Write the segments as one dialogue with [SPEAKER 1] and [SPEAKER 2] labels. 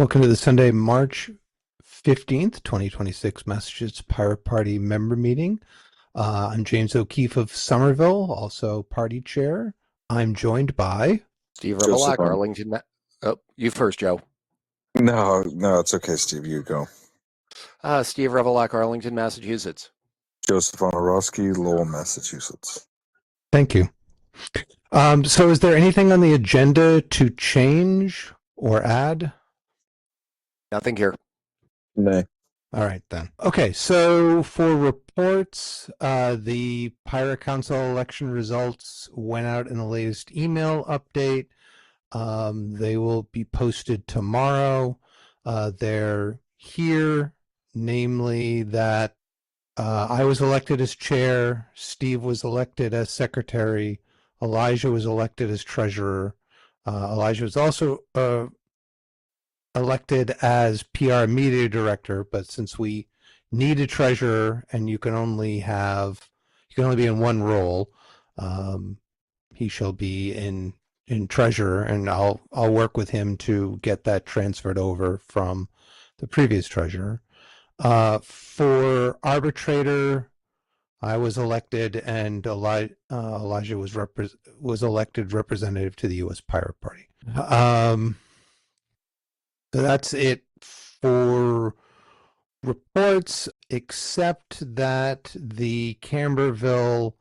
[SPEAKER 1] Welcome to the Sunday, March 15th, 2026 Massachusetts Pirate Party member meeting. I'm James O'Keefe of Somerville, also party chair. I'm joined by
[SPEAKER 2] Steve
[SPEAKER 3] Joseph,
[SPEAKER 2] Revelak, Arlington. Oh, you first, Joe.
[SPEAKER 3] No, it's okay, Steve. You go.
[SPEAKER 2] Steve Revelak, Arlington, Massachusetts.
[SPEAKER 3] Joseph Honorowski, Lowell, Massachusetts.
[SPEAKER 1] Thank you. So is there anything on the agenda to change or add?
[SPEAKER 2] Nothing here.
[SPEAKER 3] Nay.
[SPEAKER 1] All right, then. Okay, so for reports, the Pirate Council election results went out in the latest email update. They will be posted tomorrow. They're here, namely that I was elected as chair, Steve was elected as secretary, Elijah was elected as treasurer. Elijah was also elected as PR media director, but since we need a treasurer and you can only be in one role, he shall be in treasurer, and I'll work with him to get that transferred over from the previous treasurer. For arbitrator, I was elected, and Elijah was elected representative to the U.S. Pirate Party. So that's it for reports, except that the Camberville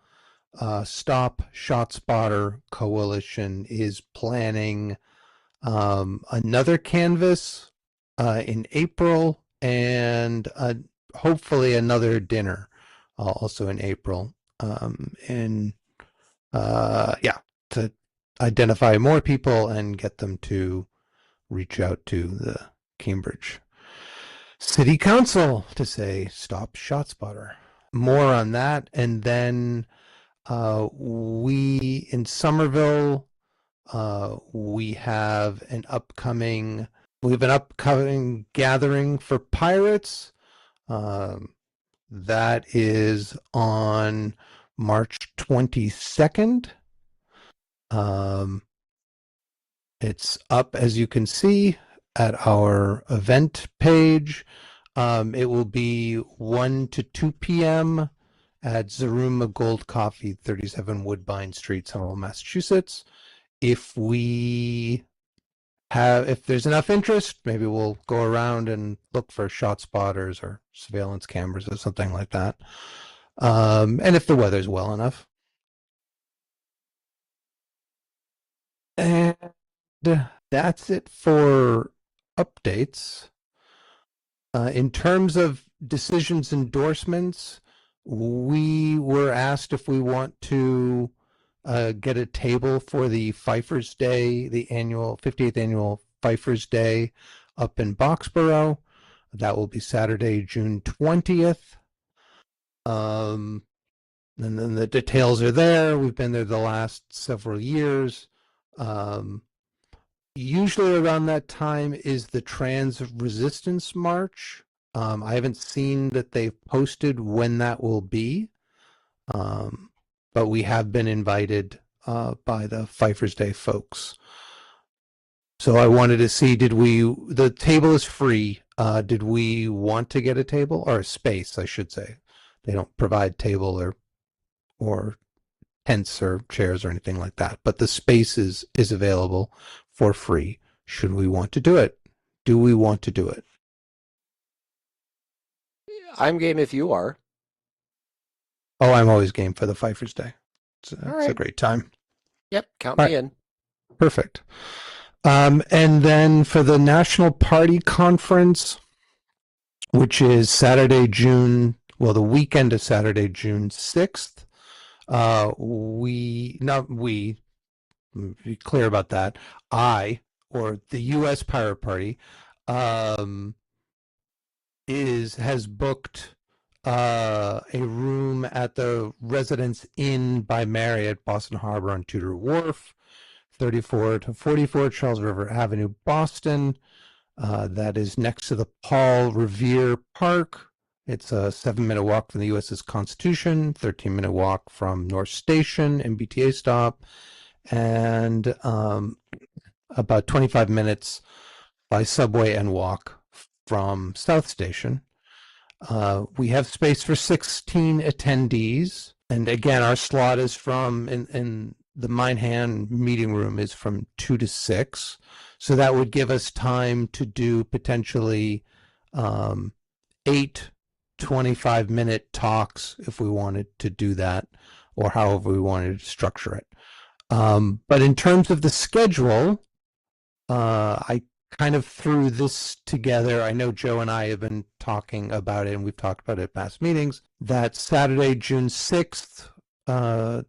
[SPEAKER 1] Stop ShotSpotter Coalition is planning another canvas in April, and hopefully another dinner also in April. To identify more people and get them to reach out to the Cambridge City Council to say stop ShotSpotter. More on that, and then we in Somerville, we have an upcoming gathering for pirates. That is on March 22nd. It's up, as you can see, at our event page. It will be 1 to 2 p.m. at Zaruma Gold Coffee, 37 Woodbine Street, Somerville, Massachusetts. If there's enough interest, maybe we'll go around and look for shot spotters or surveillance cameras or something like that. And if the weather's well enough. And that's it for updates. In terms of decisions endorsements, we were asked if we want to get a table for the Pfeiffer's Day, the annual 58th annual Pfeiffer's Day up in Boxborough. That will be Saturday, June 20th. And then the details are there. We've been there the last several years. Usually around that time is the Trans Resistance March. I haven't seen that they've posted when that will be, but we have been invited by the Pfeiffer's Day folks. So I wanted to see, the table is free. Did we want to get a table, or a space, I should say. They don't provide table or tents or chairs or anything like that, but the space is available for free. Should we want to do it? Do we want to do it?
[SPEAKER 2] I'm game if you are.
[SPEAKER 1] Oh, I'm always game for the Pfeiffer's Day. It's a great time.
[SPEAKER 2] Yep, count me in.
[SPEAKER 1] Perfect. And then for the National Party Conference, which is the weekend of Saturday, June 6th, be clear about that. Or the U.S. Pirate Party, has booked a room at the Residence Inn by Marriott, Boston Harbor on Tudor Wharf, 34 to 44 Charles River Avenue, Boston. That is next to the Paul Revere Park. It's a 7-minute walk from the U.S.'s Constitution, 13-minute walk from North Station, MBTA stop, and about 25 minutes by subway and walk from South Station. We have space for 16 attendees. And again, our slot is in the Minehan meeting room is from 2 to 6. So that would give us time to do potentially 8 25-minute talks if we wanted to do that, or however we wanted to structure it. But in terms of the schedule, I kind of threw this together. I know Joe and I have been talking about it, and we've talked about it at past meetings, that Saturday, June 6th,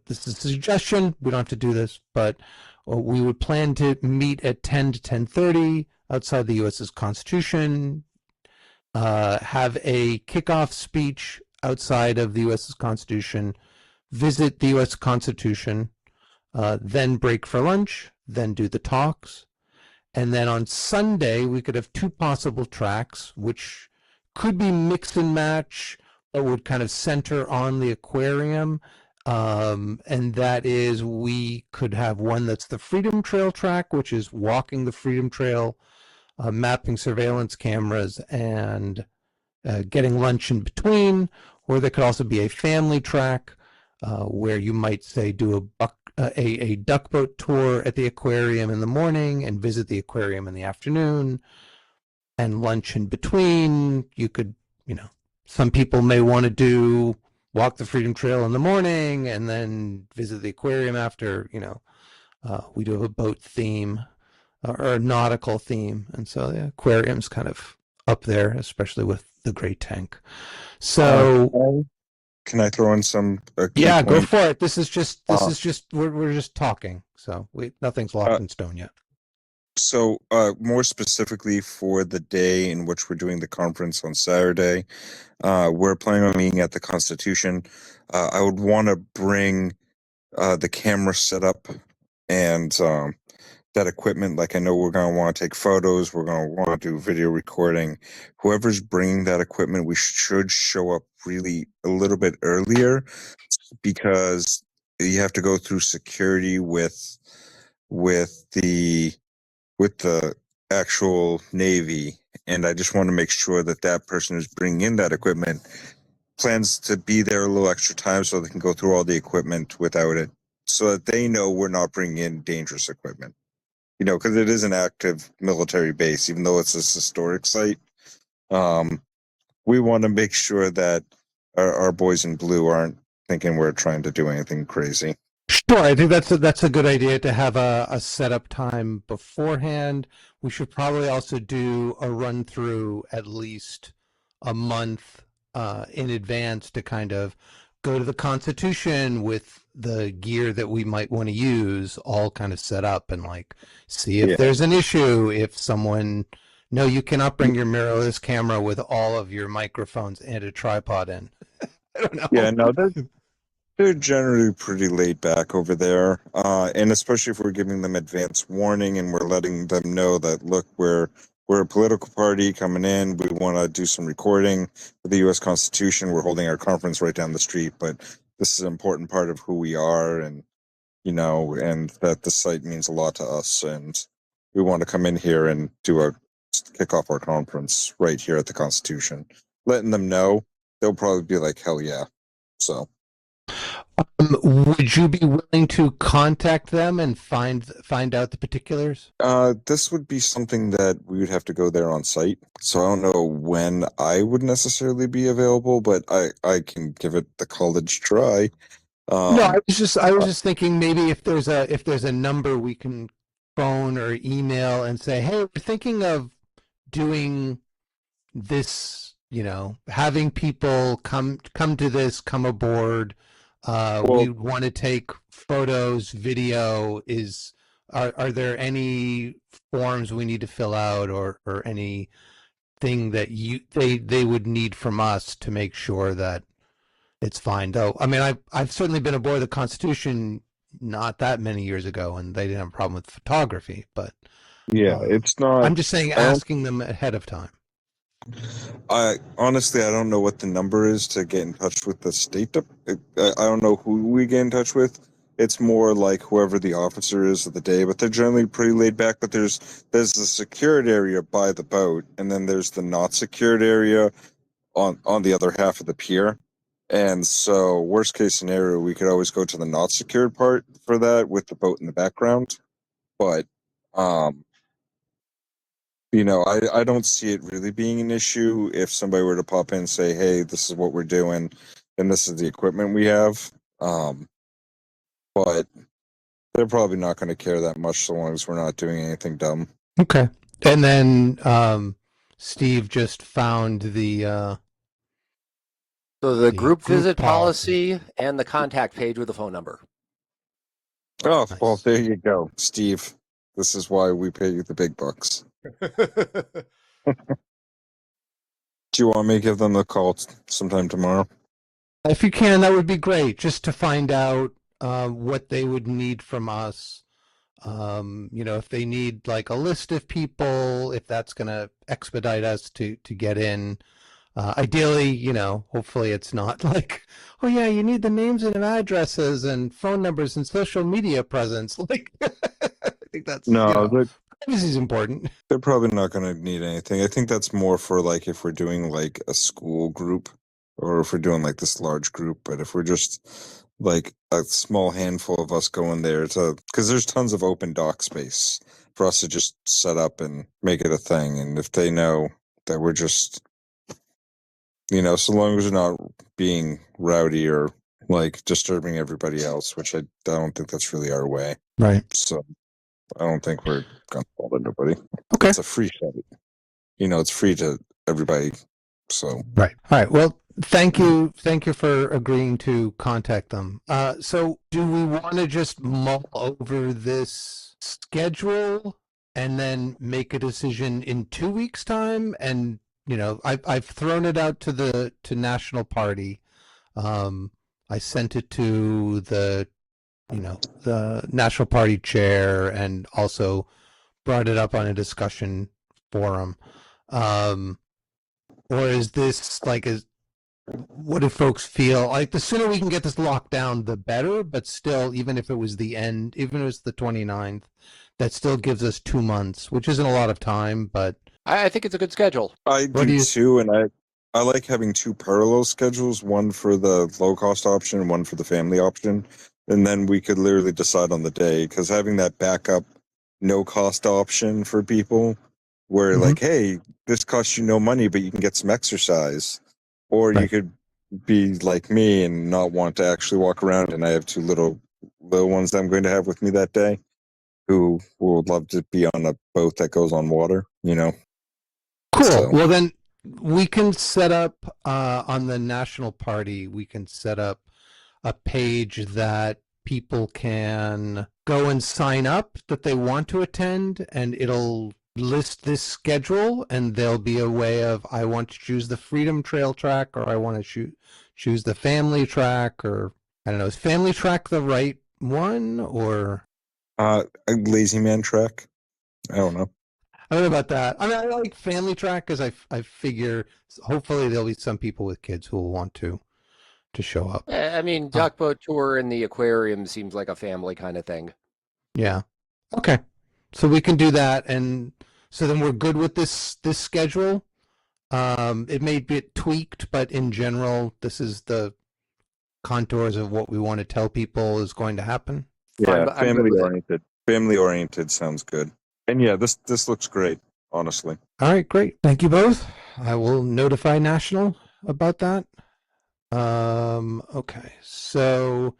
[SPEAKER 1] this is a suggestion, we don't have to do this, but we would plan to meet at 10 to 10:30 outside the U.S.'s Constitution, have a kickoff speech outside of the U.S.'s Constitution, visit the U.S. Constitution, then break for lunch, then do the talks. And then on Sunday, we could have 2 possible tracks, which could be mix and match, but would kind of center on the aquarium. And that is, we could have one that's the Freedom Trail track, which is walking the Freedom Trail, mapping surveillance cameras, and getting lunch in between. Or there could also be a family track where you might say do a duck boat tour at the aquarium in the morning and visit the aquarium in the afternoon, and lunch in between. You could, some people may want to walk the Freedom Trail in the morning and then visit the aquarium after. We do have a boat theme or a nautical theme, and so the aquarium's kind of up there, especially with the Great Tank. So
[SPEAKER 3] can I throw in some?
[SPEAKER 1] Yeah, go for it. This is just we're just talking, so nothing's locked in stone yet.
[SPEAKER 3] So, more specifically for the day in which we're doing the conference on Saturday, we're planning on meeting at the Constitution. I would want to bring the camera setup and that equipment. Like, I know we're going to want to take photos, we're going to want to do video recording. Whoever's bringing that equipment, we should show up really a little bit earlier, because you have to go through security with the actual Navy, and I just want to make sure that that person who's bringing in that equipment plans to be there a little extra time so they can go through all the equipment without it, so that they know we're not bringing in dangerous equipment. Because it is an active military base, even though it's this historic site. We want to make sure that our boys in blue aren't thinking we're trying to do anything crazy.
[SPEAKER 1] Sure, I think that's a good idea to have a setup time beforehand. We should probably also do a run through at least a month in advance to kind of go to the Constitution with the gear that we might want to use all kind of set up, and see if there's an issue. If someone, no, you cannot bring your mirrorless camera with all of your microphones and a tripod in. I don't know.
[SPEAKER 3] Yeah, no, they're generally pretty laid back over there, and especially if we're giving them advance warning and we're letting them know that, look, we're a political party coming in. We want to do some recording for the U.S. Constitution. We're holding our conference right down the street, but this is an important part of who we are, and and that the site means a lot to us, and we want to come in here and kick off our conference right here at the Constitution. Letting them know, they'll probably be like, hell yeah. So.
[SPEAKER 1] Would you be willing to contact them and find out the particulars?
[SPEAKER 3] This would be something that we would have to go there on site. So I don't know when I would necessarily be available, but I can give it the college try.
[SPEAKER 1] No, I was just thinking maybe if there's a number we can phone or email and say, hey, we're thinking of doing this, having people come to this, come aboard. We want to take photos, video. Are there any forms we need to fill out, or anything that they would need from us to make sure that it's fine? Though, I mean, I've certainly been aboard the Constitution not that many years ago, and they didn't have a problem with photography. But
[SPEAKER 3] it's not.
[SPEAKER 1] I'm just saying, asking them ahead of time.
[SPEAKER 3] I don't know what the number is to get in touch with the state. I don't know who we get in touch with. It's more like whoever the officer is of the day, but they're generally pretty laid back. But there's the secured area by the boat, and then there's the not secured area on the other half of the pier. And so, worst case scenario, we could always go to the not secured part for that with the boat in the background. But, I don't see it really being an issue if somebody were to pop in and say, "Hey, this is what we're doing, and this is the equipment we have." But they're probably not going to care that much so long as we're not doing anything dumb.
[SPEAKER 1] Okay. And then Steve just found the
[SPEAKER 2] So the
[SPEAKER 1] The
[SPEAKER 2] group
[SPEAKER 1] group
[SPEAKER 2] visit
[SPEAKER 1] policy.
[SPEAKER 2] policy and the contact page with a phone number.
[SPEAKER 3] Oh,
[SPEAKER 1] Nice.
[SPEAKER 3] well, there you go, Steve. This is why we pay you the big bucks. Do you want me to give them a call sometime tomorrow?
[SPEAKER 1] If you can, that would be great, just to find out what they would need from us. If they need like a list of people, if that's going to expedite us to get in. Ideally, hopefully it's not like, oh yeah, you need the names and addresses and phone numbers and social media presence. Like, I think that's privacy is important.
[SPEAKER 3] They're probably not going to need anything. I think that's more for like if we're doing like a school group or if we're doing like this large group. But if we're just like a small handful of us going there because there's tons of open dock space for us to just set up and make it a thing. And if they know that we're just, so long as we're not being rowdy or like disturbing everybody else, which I don't think that's really our way.
[SPEAKER 1] Right.
[SPEAKER 3] So I don't think we're going to bother nobody.
[SPEAKER 1] Okay.
[SPEAKER 3] It's a free show. It's free to everybody. So
[SPEAKER 1] Right. All right. Well, thank you for agreeing to contact them. So do we want to just mull over this schedule and then make a decision in 2 weeks' time? And I've thrown it out to National Party. I sent it to the National Party chair and also brought it up on a discussion forum. Or is this like what do folks feel like? The sooner we can get this locked down, the better. But still, even if it was the 29th, that still gives us 2 months, which isn't a lot of time. But
[SPEAKER 2] I think it's a good schedule.
[SPEAKER 3] I do too, and I like having two parallel schedules, one for the low cost option and one for the family option. And then we could literally decide on the day, because having that backup no cost option for people where like, hey, this costs you no money, but you can get some exercise. Or you could be like me and not want to actually walk around. And I have two little ones that I'm going to have with me that day who would love to be on a boat that goes on water,
[SPEAKER 1] Cool.
[SPEAKER 3] So.
[SPEAKER 1] Well, then we can set up on the National Party, we can set up a page that people can go and sign up that they want to attend, and it'll list this schedule, and there'll be a way of, I want to choose the Freedom Trail track, or I want to choose the family track, or I don't know, is family track the right one, or
[SPEAKER 3] a lazy man track? I don't know.
[SPEAKER 1] I don't know about that. I mean, I like family track because I figure hopefully there'll be some people with kids who will want to show up.
[SPEAKER 2] I mean, duck boat tour in the aquarium seems like a family kind of thing.
[SPEAKER 1] Yeah. Okay. So we can do that, and so then we're good with this schedule. It may be tweaked, but in general, this is the contours of what we want to tell people is going to happen.
[SPEAKER 3] Yeah, family oriented. Family oriented sounds good. And yeah, this looks great, honestly.
[SPEAKER 1] All right, great. Thank you both. I will notify National about that. Okay. So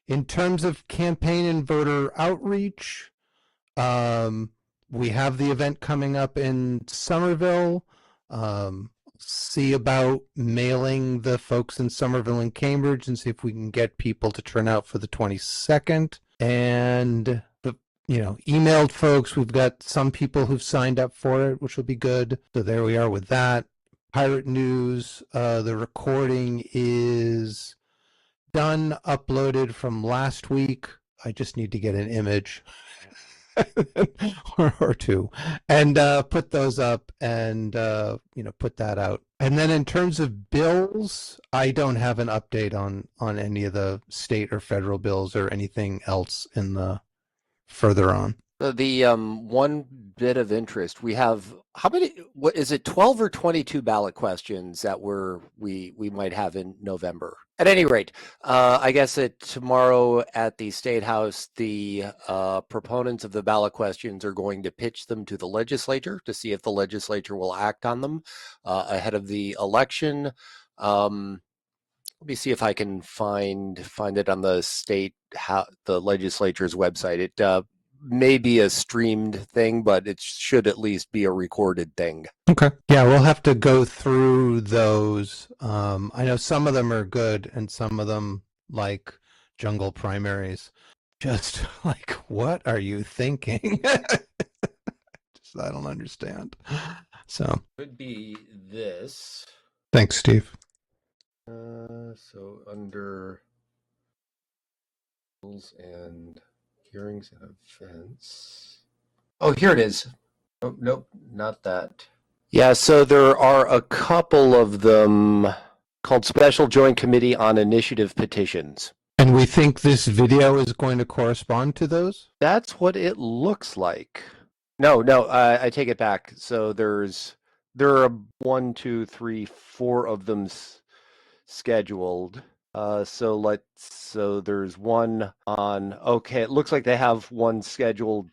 [SPEAKER 1] in terms of campaign and voter outreach, we have the event coming up in Somerville. See about mailing the folks in Somerville and Cambridge and see if we can get people to turn out for the 22nd. And emailed folks, we've got some people who've signed up for it, which will be good. So there we are with that. Pirate News, the recording is done, uploaded from last week. I just need to get an image. or two, and put those up and put that out. And then in terms of bills, I don't have an update on any of the state or federal bills or anything else in the further on.
[SPEAKER 2] The one bit of interest we have, how many, what is it, 12 or 22 ballot questions that we might have in November? At any rate, I guess tomorrow at the State House, the proponents of the ballot questions are going to pitch them to the legislature to see if the legislature will act on them ahead of the election. Let me see if I can find it on the the legislature's website. It may be a streamed thing, but it should at least be a recorded thing.
[SPEAKER 1] Okay. Yeah, we'll have to go through those. I know some of them are good and some of them, like jungle primaries, just like, what are you thinking? Just, I don't understand. So
[SPEAKER 2] Could be this.
[SPEAKER 1] thanks, Steve.
[SPEAKER 2] So under rules and hearings and events. Oh, here it is. Oh, nope, not that. Yeah, so there are a couple of them called Special Joint Committee on Initiative Petitions.
[SPEAKER 1] And we think this video is going to correspond to those?
[SPEAKER 2] That's what it looks like. No, I take it back. So there are 1, 2, 3, 4 of them scheduled. So there's one on. Okay, it looks like they have one scheduled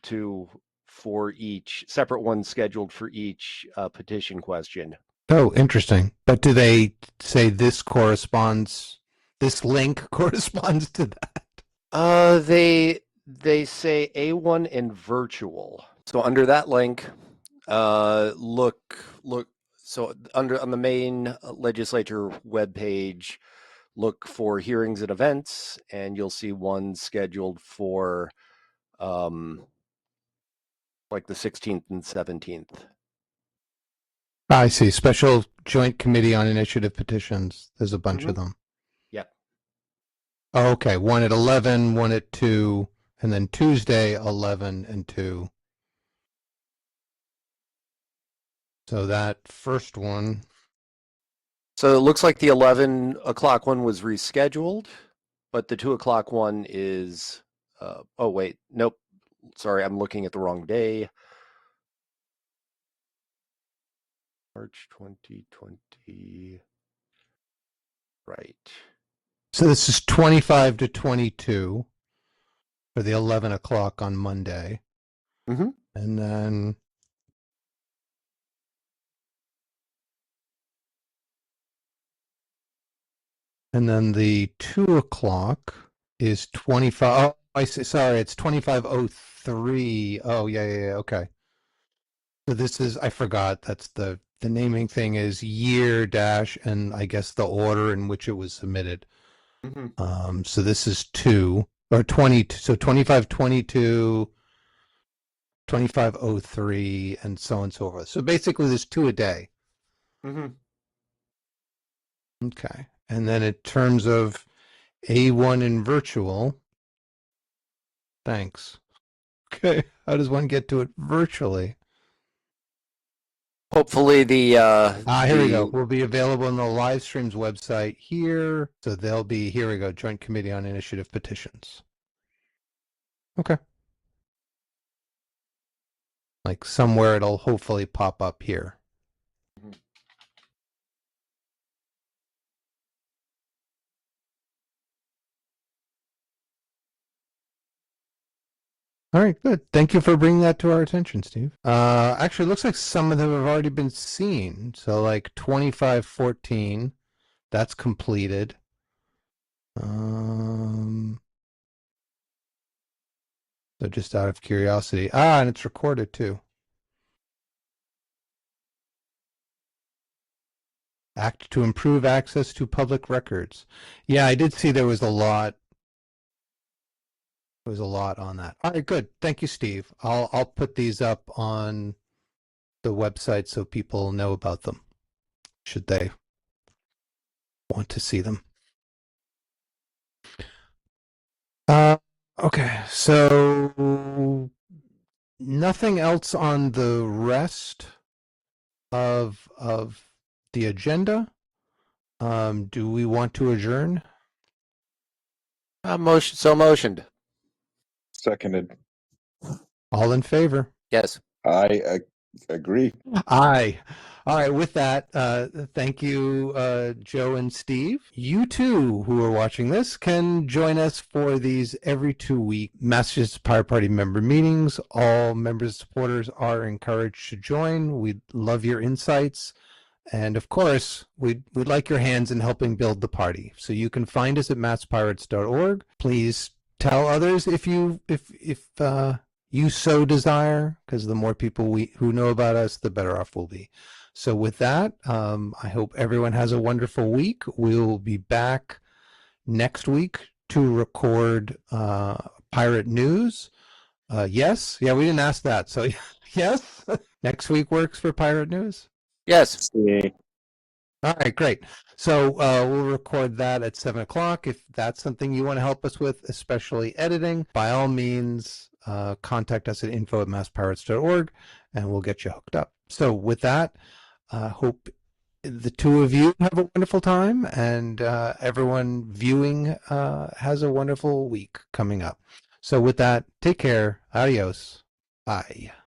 [SPEAKER 2] for each separate one scheduled for each petition question.
[SPEAKER 1] Oh, interesting. But do they say this link corresponds to that?
[SPEAKER 2] They say A1 and virtual. So under that link, look. So on the main legislature webpage, look for hearings and events, and you'll see one scheduled for like the 16th and 17th.
[SPEAKER 1] I see. Special Joint Committee on Initiative Petitions. There's a bunch of them.
[SPEAKER 2] Yeah.
[SPEAKER 1] Oh, okay. One at 11, one at 2, and then Tuesday, 11 and 2. So that first one.
[SPEAKER 2] So it looks like the 11 o'clock one was rescheduled, but the 2 o'clock one is, oh wait, nope. Sorry, I'm looking at the wrong day. March 2020. Right.
[SPEAKER 1] So this is 25 to 22 for the 11 o'clock on Monday.
[SPEAKER 2] Mm-hmm.
[SPEAKER 1] And then the 2 o'clock is 25. Oh, I see. Sorry, it's 2503. Oh, yeah. Okay. So this is, I forgot. That's the naming thing is year dash and I guess the order in which it was submitted.
[SPEAKER 2] Mm-hmm.
[SPEAKER 1] So this is 2 or 20. So 2522, 2503, and so on and so forth. So basically, there's 2 a day.
[SPEAKER 2] Mm-hmm.
[SPEAKER 1] Okay. And then in terms of A1 in virtual, thanks. Okay. How does one get to it virtually?
[SPEAKER 2] Hopefully
[SPEAKER 1] here we go. Will be available on the live streams website here. So they'll be, here we go, Joint Committee on Initiative Petitions. Okay. Like somewhere it'll hopefully pop up here. All right, good. Thank you for bringing that to our attention, Steve. Actually, it looks like some of them have already been seen. So like 2514, that's completed. So just out of curiosity. And it's recorded too. Act to improve access to public records. Yeah, I did see there was a lot. There was a lot on that. All right, good. Thank you, Steve. I'll put these up on the website so people know about them, should they want to see them. Okay, so nothing else on the rest of the agenda. Do we want to adjourn?
[SPEAKER 2] Motioned.
[SPEAKER 3] Seconded.
[SPEAKER 1] All in favor?
[SPEAKER 2] Yes.
[SPEAKER 3] I agree.
[SPEAKER 1] Aye. All right. With that, thank you, Joe and Steve. You too, who are watching this, can join us for these every 2 week Massachusetts Pirate Party member meetings. All members and supporters are encouraged to join. We'd love your insights. And of course, we'd like your hands in helping build the party. So you can find us at masspirates.org. Please tell others if you so desire, because the more people who know about us, the better off we'll be. So with that, I hope everyone has a wonderful week. We'll be back next week to record Pirate News. Yes? Yeah, we didn't ask that. So yes? Next week works for Pirate News?
[SPEAKER 2] Yes.
[SPEAKER 1] All right, great. So we'll record that at 7 o'clock. If that's something you want to help us with, especially editing, by all means, contact us at info@masspirates.org and we'll get you hooked up. So with that, hope the two of you have a wonderful time and everyone viewing has a wonderful week coming up. So with that, take care. Adios. Bye.